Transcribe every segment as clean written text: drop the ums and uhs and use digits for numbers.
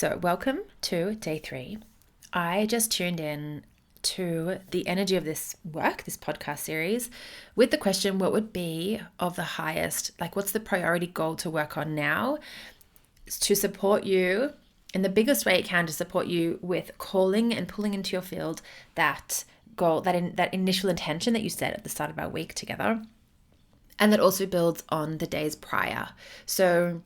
So, welcome to day 3. I just tuned in to the energy of this work, this podcast series, with the question, what would be of the highest, like what's the priority goal to work on now to support you in the biggest way it can, to support you with calling and pulling into your field that goal, that initial intention that you set at the start of our week together. And that also builds on the days prior. So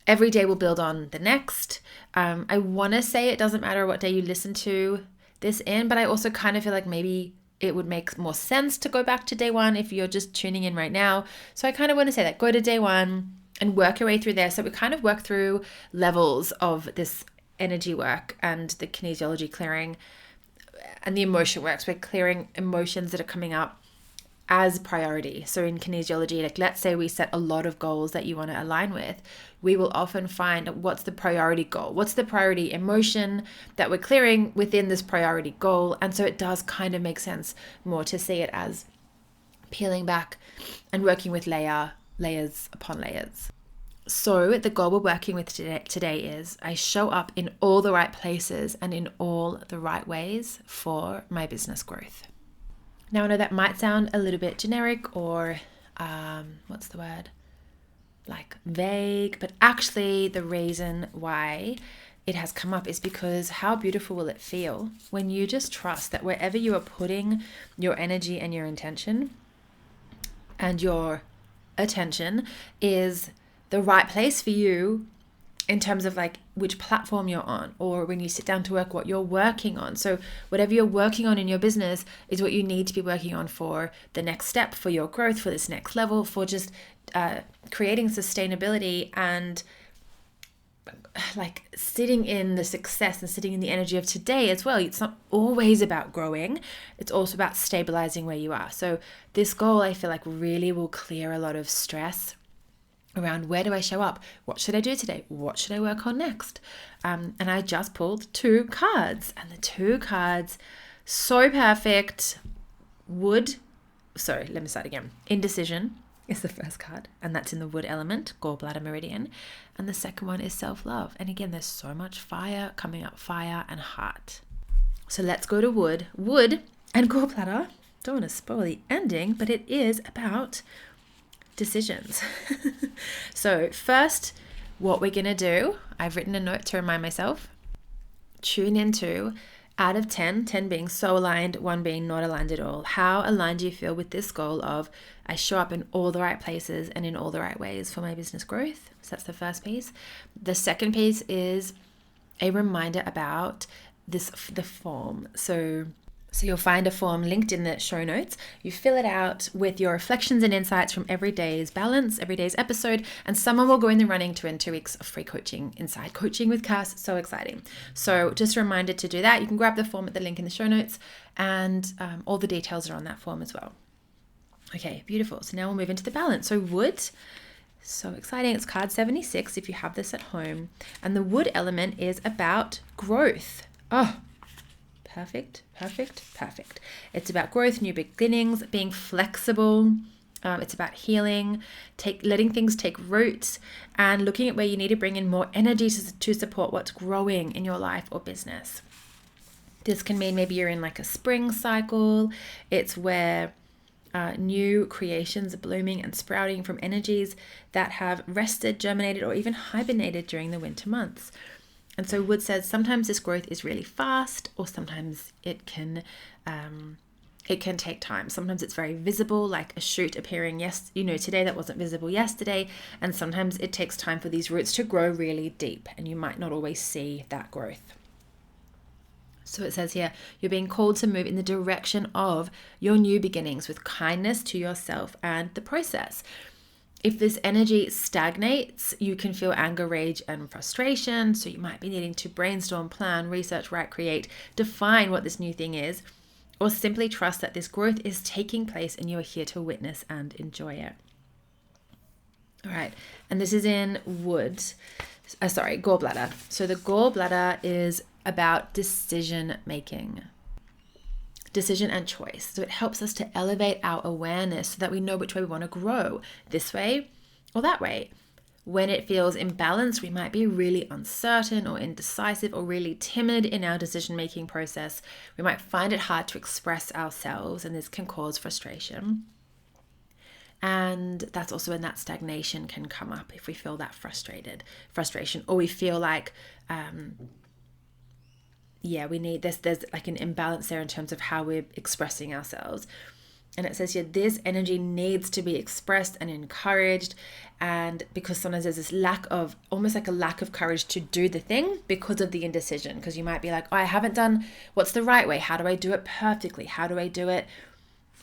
every day will build on the next. I want to say it doesn't matter what day you listen to this in, but I also kind of feel like maybe it would make more sense to go back to day 1 if you're just tuning in right now. So I kind of want to say that go to day 1 and work your way through there. So we kind of work through levels of this energy work and the kinesiology clearing and the emotion works. We're clearing emotions that are coming up as priority. So in kinesiology, like let's say we set a lot of goals that you want to align with, we will often find what's the priority goal, what's the priority emotion that we're clearing within this priority goal. And so it does kind of make sense more to see it as peeling back and working with layers upon layers. So the goal we're working with today is I show up in all the right places and in all the right ways for my business growth. Now, I know that might sound a little bit generic or, like vague, but actually the reason why it has come up is because how beautiful will it feel when you just trust that wherever you are putting your energy and your intention and your attention is the right place for you in terms of like which platform you're on, or when you sit down to work, what you're working on. So whatever you're working on in your business is what you need to be working on for the next step, for your growth, for this next level, for just creating sustainability and like sitting in the success and sitting in the energy of today as well. It's not always about growing. It's also about stabilizing where you are. So this goal, I feel like, really will clear a lot of stress around where do I show up? What should I do today? What should I work on next? And I just pulled 2 cards, and the 2 cards, so perfect. Indecision is the first card, and that's in the wood element, gallbladder meridian. And the second one is self-love. And again, there's so much fire coming up, fire and heart. So let's go to wood. Wood and gallbladder. Don't want to spoil the ending, but it is about decisions. So first, what we're going to do, I've written a note to remind myself, tune into out of 10 being so aligned, 1 being not aligned at all. How aligned do you feel with this goal of I show up in all the right places and in all the right ways for my business growth? So that's the first piece. The second piece is a reminder about the form. So you'll find a form linked in the show notes. You fill it out with your reflections and insights from every day's balance, every day's episode, and someone will go in the running to win 2 weeks of free coaching, inside coaching with Cass. So exciting. So just a reminder to do that. You can grab the form at the link in the show notes, and all the details are on that form as well. Okay, beautiful. So now we'll move into the balance. So wood, so exciting. It's card 76 if you have this at home. And the wood element is about growth. Oh, Perfect. It's about growth, new beginnings, being flexible. It's about healing, letting things take root, and looking at where you need to bring in more energy to support what's growing in your life or business. This can mean maybe you're in like a spring cycle. It's where new creations are blooming and sprouting from energies that have rested, germinated, or even hibernated during the winter months. And so Wood says sometimes this growth is really fast, or sometimes it can take time. Sometimes it's very visible, like a shoot appearing today that wasn't visible yesterday. And sometimes it takes time for these roots to grow really deep, and you might not always see that growth. So it says here, you're being called to move in the direction of your new beginnings with kindness to yourself and the process. If this energy stagnates, you can feel anger, rage, and frustration. So you might be needing to brainstorm, plan, research, write, create, define what this new thing is, or simply trust that this growth is taking place and you are here to witness and enjoy it. All right. And this is in gallbladder. So the gallbladder is about decision making. Decision and choice. So it helps us to elevate our awareness so that we know which way we want to grow, this way or that way. When it feels imbalanced, we might be really uncertain or indecisive or really timid in our decision-making process. We might find it hard to express ourselves, and this can cause frustration. And that's also when that stagnation can come up, if we feel that frustration, or we feel like, there's like an imbalance there in terms of how we're expressing ourselves. And it says here, this energy needs to be expressed and encouraged. And because sometimes there's this almost like a lack of courage to do the thing because of the indecision. Because you might be like, oh, I haven't done what's the right way. How do I do it perfectly? How do I do it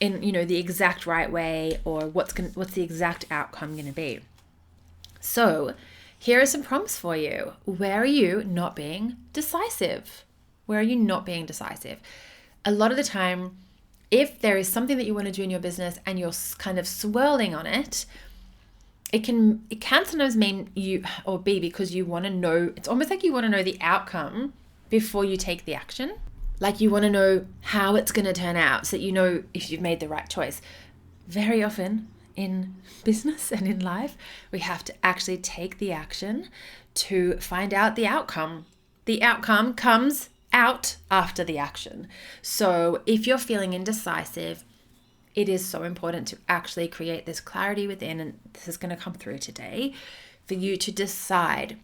in, the exact right way? Or what's the exact outcome going to be? So here are some prompts for you. Where are you not being decisive? Where are you not being decisive? A lot of the time, if there is something that you want to do in your business and you're kind of swirling on it, it can sometimes mean because you want to know, it's almost like you want to know the outcome before you take the action. Like you want to know how it's going to turn out so that you know if you've made the right choice. Very often in business and in life, we have to actually take the action to find out the outcome. The outcome comes out after the action. So if you're feeling indecisive, it is so important to actually create this clarity within, and this is going to come through today, for you to decide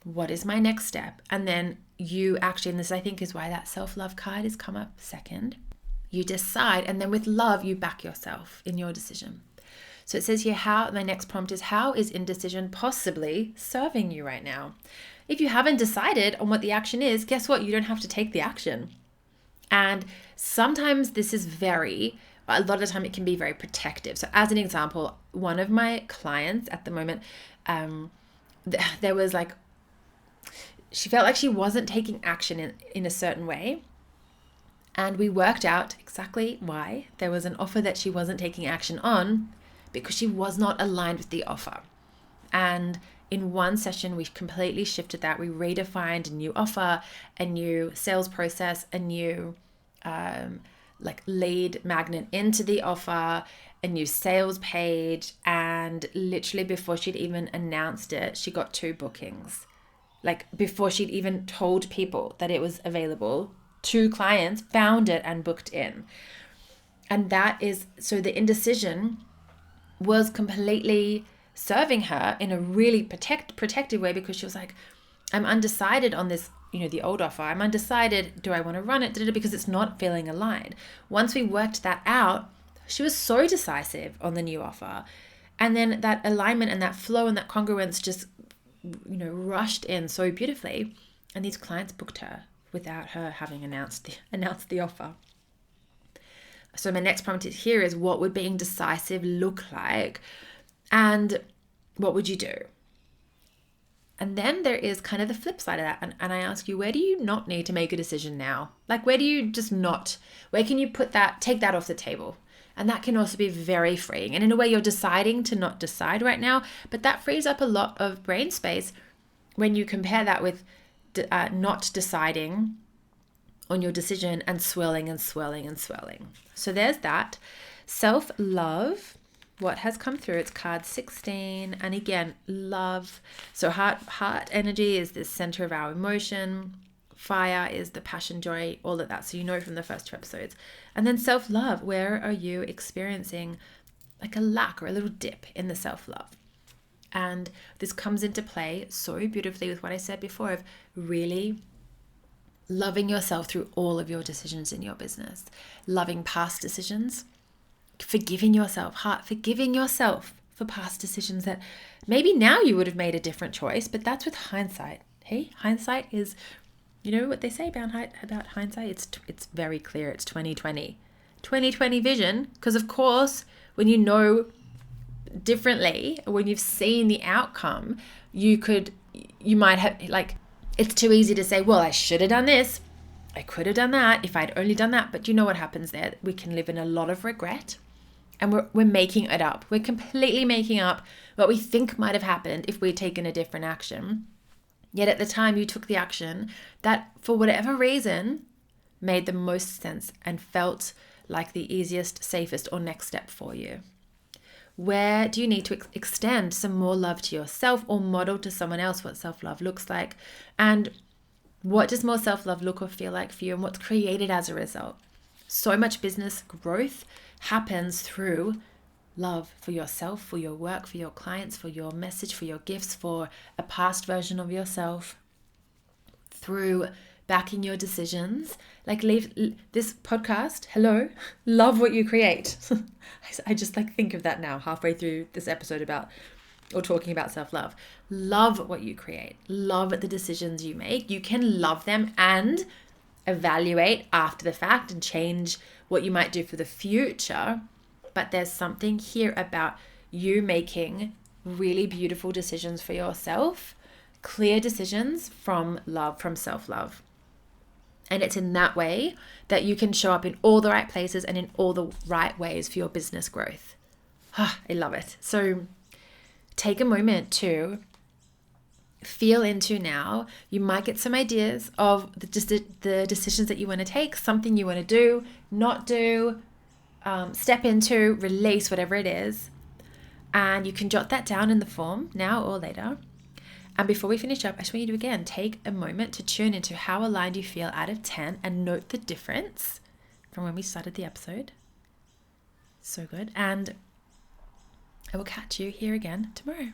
what is my next step. And then you actually, and this I think is why that self-love card has come up second, you decide, and then with love, you back yourself in your decision. So it says here, my next prompt is, how is indecision possibly serving you right now? If you haven't decided on what the action is, guess what? You don't have to take the action. And sometimes this is a lot of the time it can be very protective. So as an example, one of my clients at the moment, there was like, she felt like she wasn't taking action in a certain way. And we worked out exactly why. There was an offer that she wasn't taking action on because she was not aligned with the offer. And in one session, we completely shifted that. We redefined a new offer, a new sales process, a new lead magnet into the offer, a new sales page. And literally before she'd even announced it, she got 2 bookings. Like before she'd even told people that it was available, 2 clients found it and booked in. And so the indecision was completely serving her in a really protective way, because she was like, I'm undecided on this, the old offer. I'm undecided. Do I want to run it? Because it's not feeling aligned. Once we worked that out, she was so decisive on the new offer. And then that alignment and that flow and that congruence just, rushed in so beautifully. And these clients booked her without her having announced the offer. So my next prompt here is, what would being decisive look like? And what would you do? And then there is kind of the flip side of that. And I ask you, where do you not need to make a decision now? Like, where can you take that off the table? And that can also be very freeing. And in a way, you're deciding to not decide right now, but that frees up a lot of brain space when you compare that with not deciding on your decision and swirling and swirling and swirling. So there's that. Self-love. What has come through? It's card 16. And again, love. So heart energy is the center of our emotion. Fire is the passion, joy, all of that. So from the first 2 episodes. And then self-love. Where are you experiencing like a lack or a little dip in the self-love? And this comes into play so beautifully with what I said before of really loving yourself through all of your decisions in your business. Loving past decisions. Forgiving yourself for past decisions that maybe now you would have made a different choice, but that's with hindsight. Hey, hindsight is, what they say about hindsight? It's very clear. It's 2020 vision. Because of course, when you know differently, when you've seen the outcome, you might have it's too easy to say, well, I should have done this. I could have done that if I'd only done that. But you know what happens there? We can live in a lot of regret. And we're making it up. We're completely making up what we think might have happened if we'd taken a different action. Yet at the time you took the action that, for whatever reason, made the most sense and felt like the easiest, safest, or next step for you. Where do you need to extend some more love to yourself or model to someone else what self-love looks like? And what does more self-love look or feel like for you, and what's created as a result? So much business growth happens through love for yourself, for your work, for your clients, for your message, for your gifts, for a past version of yourself, through backing your decisions. Like, leave this podcast, hello, love what you create. I just like think of that now halfway through this episode about, or talking about self-love. Love what you create. Love the decisions you make. You can love them and evaluate after the fact and change what you might do for the future. But there's something here about you making really beautiful decisions for yourself, clear decisions from love, from self-love. And it's in that way that you can show up in all the right places and in all the right ways for your business growth. I love it. So take a moment to feel into now. You might get some ideas of the decisions that you want to take, something you want to do, not do, step into, release, whatever it is. And you can jot that down in the form now or later. And before we finish up, I just want you to again take a moment to tune into how aligned you feel out of 10 and note the difference from when we started the episode. So good. And I will catch you here again tomorrow.